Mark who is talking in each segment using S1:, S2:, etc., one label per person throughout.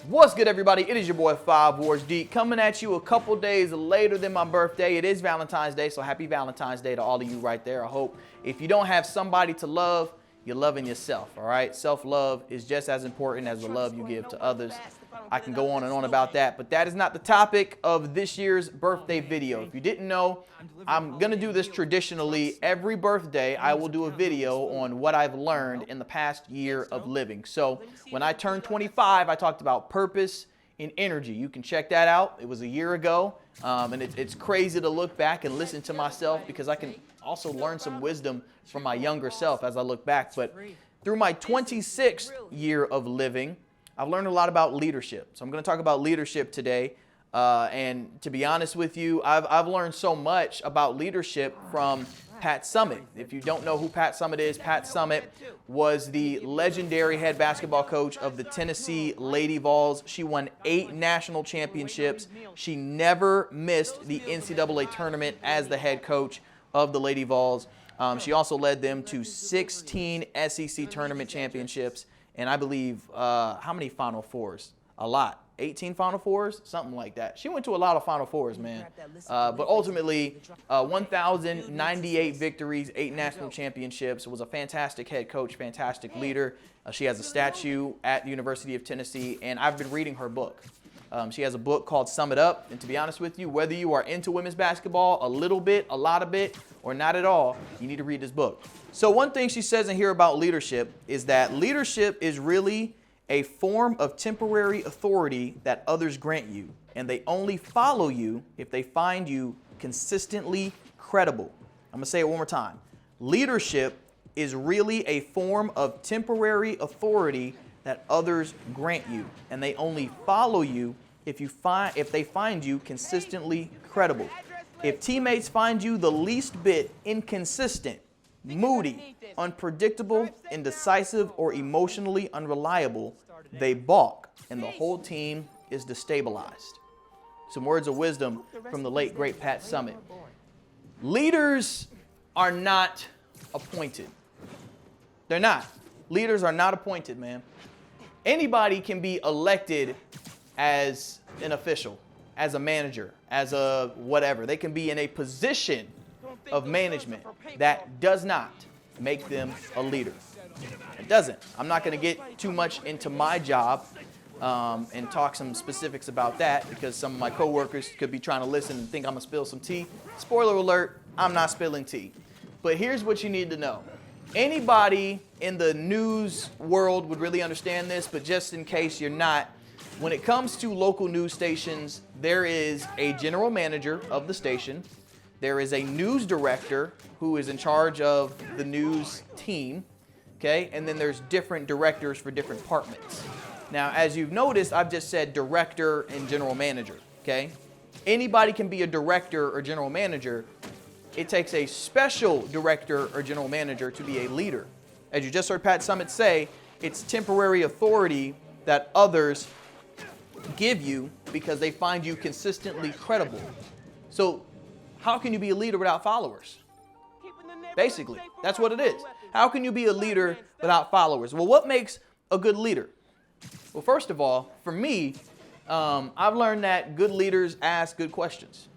S1: What's good, everybody? It is your boy 5 Wars D coming at you a couple days later than my birthday. It is Valentine's Day, so happy Valentine's Day to all of you right there. I hope if you don't have somebody to love, you're loving yourself, all right? Self-love is just as important as the love you give to others. I can go on and on about that, but that is not the topic of this year's birthday video. If you didn't know, I'm going to do this traditionally. Every birthday, I will do a video on what I've learned in the past year of living. So when I turned 25, I talked about purpose and energy. You can check that out. It was a year ago, and it's crazy to look back and listen to myself because I can also learn some wisdom from my younger self as I look back. But through my 26th year of living, I've learned a lot about leadership. So I'm going to talk about leadership today. And to be honest with you, I've learned so much about leadership from Pat Summitt. If you don't know who Pat Summitt is, Pat Summitt was the legendary head basketball coach of the Tennessee Lady Vols. She won 8 national championships. She never missed the NCAA tournament as the head coach of the Lady Vols. She also led them to 16 SEC tournament championships. And I believe, how many Final Fours? A lot. 18 Final Fours? Something like that. She went to a lot of Final Fours, man. But ultimately, 1,098 victories, 8 national championships. Was a fantastic head coach, fantastic leader. She has a statue at the University of Tennessee, and I've been reading her book. She has a book called Sum It Up. And to be honest with you, whether you are into women's basketball a little bit, a lot of it, or not at all, you need to read this book. So one thing she says in here about leadership is that leadership is really a form of temporary authority that others grant you, and they only follow you if they find you consistently credible. I'm going to say it one more time. Leadership is really a form of temporary authority that others grant you, and they only follow you if they find you consistently credible. If teammates find you the least bit inconsistent, moody, unpredictable, indecisive, or emotionally unreliable, they balk, and the whole team is destabilized. Some words of wisdom from the late, great Pat Summitt. Leaders are not appointed. They're not. Leaders are not appointed, man. Anybody can be elected as an official, as a manager, as a whatever. They can be in a position of management. That does not make them a leader. It doesn't. I'm not going to get too much into my job and talk some specifics about that because some of my coworkers could be trying to listen and think I'm going to spill some tea. Spoiler alert, I'm not spilling tea. But here's what you need to know. Anybody in the news world would really understand this, but just in case you're not, when it comes to local news stations, there is a general manager of the station. There is a news director who is in charge of the news team, okay? And then there's different directors for different departments. Now, as you've noticed, I've just said director and general manager, okay? Anybody can be a director or general manager. It takes a special director or general manager to be a leader. As you just heard Pat Summitt say, it's temporary authority that others give you because they find you consistently credible. So how can you be a leader without followers? Basically, that's what it is. How can you be a leader without followers? Well, what makes a good leader? Well, first of all, for me, I've learned that good leaders ask good questions.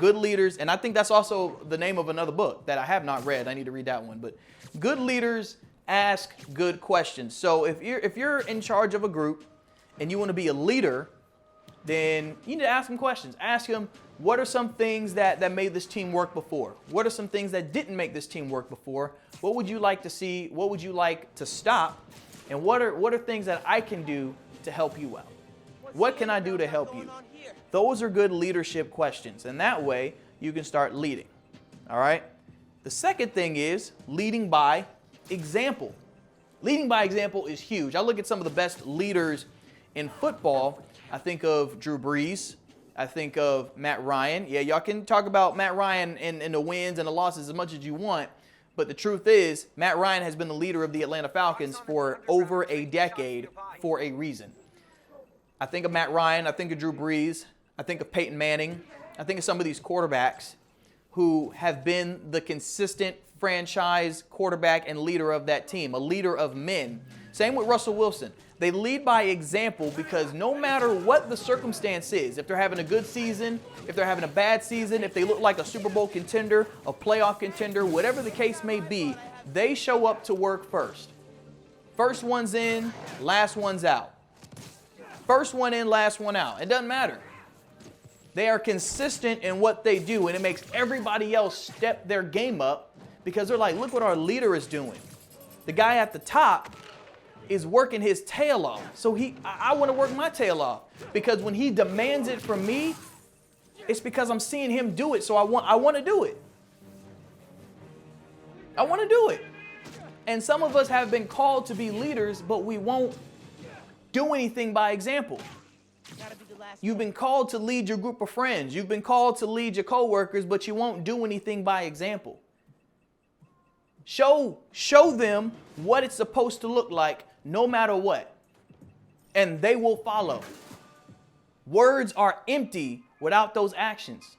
S1: Good leaders, and I think that's also the name of another book that I have not read. I need to read that one. But good leaders ask good questions. So if you're in charge of a group and you want to be a leader, then you need to ask them questions. Ask them, what are some things that made this team work before? What are some things that didn't make this team work before? What would you like to see? What would you like to stop? And what are things that I can do to help you out? What can I do to help you? Those are good leadership questions. And that way you can start leading. All right? The second thing is leading by example. Leading by example is huge. I look at some of the best leaders in football. I think of Drew Brees. I think of Matt Ryan. Yeah, y'all can talk about Matt Ryan and the wins and the losses as much as you want. But the truth is, Matt Ryan has been the leader of the Atlanta Falcons for over a decade for a reason. I think of Matt Ryan. I think of Drew Brees. I think of Peyton Manning. I think of some of these quarterbacks who have been the consistent franchise quarterback and leader of that team, a leader of men. Same with Russell Wilson. They lead by example because no matter what the circumstance is, if they're having a good season, if they're having a bad season, if they look like a Super Bowl contender, a playoff contender, whatever the case may be, they show up to work first. First one's in, last one's out. First one in, last one out. It doesn't matter. They are consistent in what they do, and it makes everybody else step their game up because they're like, look what our leader is doing. The guy at the top is working his tail off. So I want to work my tail off because when he demands it from me, it's because I'm seeing him do it. So I want to do it. I want to do it. And some of us have been called to be leaders, but we won't do anything by example. You've been called to lead your group of friends. You've been called to lead your coworkers, but you won't do anything by example. Show them what it's supposed to look like no matter what, and they will follow. Words are empty without those actions.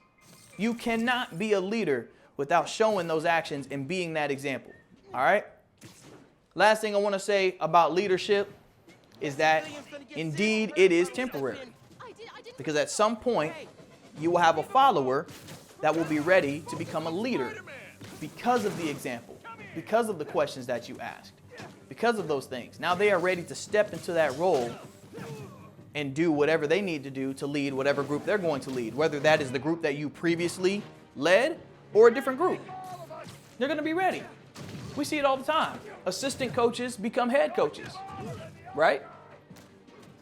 S1: You cannot be a leader without showing those actions and being that example. All right? Last thing I want to say about leadership is that indeed it is temporary. Because at some point, you will have a follower that will be ready to become a leader because of the example, because of the questions that you asked, because of those things. Now they are ready to step into that role and do whatever they need to do to lead whatever group they're going to lead, whether that is the group that you previously led or a different group. They're going to be ready. We see it all the time. Assistant coaches become head coaches, right?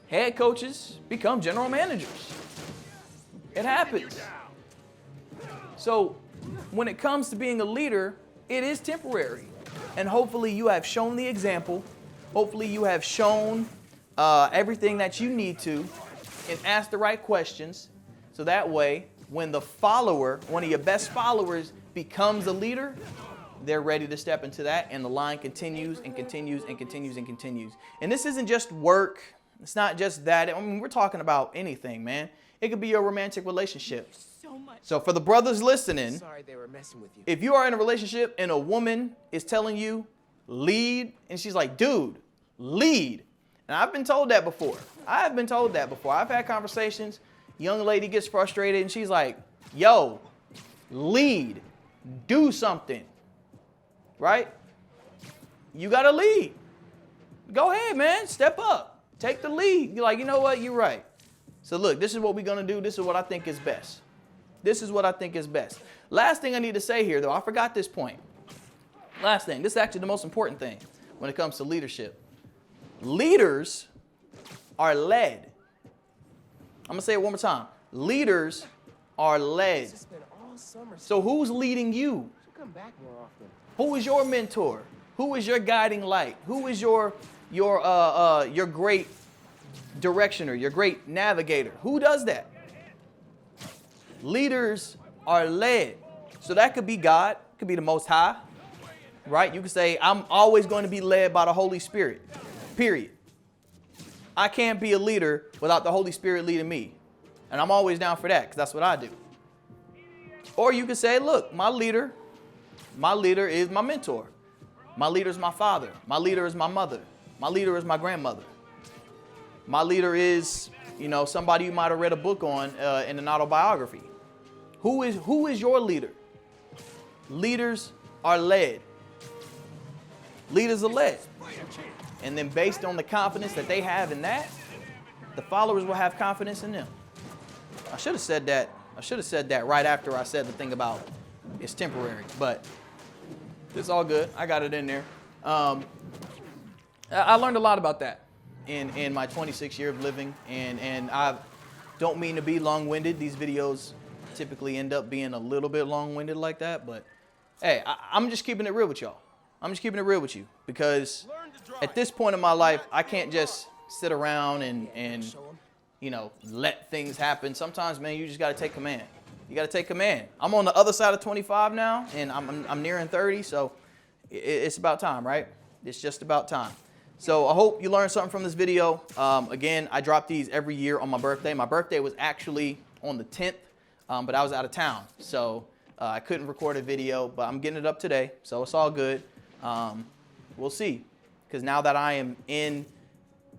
S1: Head coaches become general managers. It happens. So when it comes to being a leader, it is temporary. And hopefully you have shown the example. Hopefully you have shown everything that you need to and asked the right questions. So that way, when the follower, one of your best followers, becomes a leader, they're ready to step into that, and the line continues and continues and continues and continues. And this isn't just work. It's not just that. I mean, we're talking about anything, man. It could be your romantic relationship. So for the brothers listening, sorry they were messing with you. If you are in a relationship and a woman is telling you, lead, and she's like, dude, lead. And I've been told that before. I've been told that before. I've had conversations. Young lady gets frustrated and she's like, yo, lead, do something, right? You got to lead. Go ahead, man. Step up. Take the lead. You're like, you know what? You're right. So look, this is what we're going to do. This is what I think is best. This is what I think is best. Last thing I need to say here, though, I forgot this point. Last thing. This is actually the most important thing when it comes to leadership. Leaders are led. I'm going to say it one more time. Leaders are led. So who's leading you? Who is your mentor? Who is your guiding light? Who is your great directioner, your great navigator? Who does that? Leaders are led. So that could be God, could be the Most High, right? You could say, I'm always going to be led by the Holy Spirit, period. I can't be a leader without the Holy Spirit leading me. And I'm always down for that because that's what I do. Or you could say, look, my leader is my mentor. My leader is my father. My leader is my mother. My leader is my grandmother. My leader is, somebody you might have read a book on in an autobiography. Who is your leader? Leaders are led. Leaders are led. And then based on the confidence that they have in that, the followers will have confidence in them. I should have said that right after I said the thing about it's temporary, but it's all good. I got it in there. I learned a lot about that in my 26 years of living, and I don't mean to be long-winded. These videos typically end up being a little bit long-winded like that, but hey, I'm just keeping it real with y'all. I'm just keeping it real with you because at this point in my life, I can't just sit around and let things happen. Sometimes, man, you just got to take command. You got to take command. I'm on the other side of 25 now, and I'm nearing 30, so it's about time, right? It's just about time. So I hope you learned something from this video. Again, I drop these every year on my birthday. My birthday was actually on the 10th, but I was out of town, so I couldn't record a video, but I'm getting it up today, so it's all good. We'll see. because now that I am in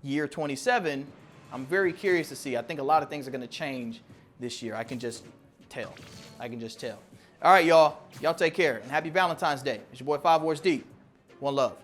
S1: year 27, I'm very curious to see. I think a lot of things are going to change this year. I can just tell. I can just tell. All right, y'all. Y'all take care, and happy Valentine's Day. It's your boy 5 Wars Deep. One love.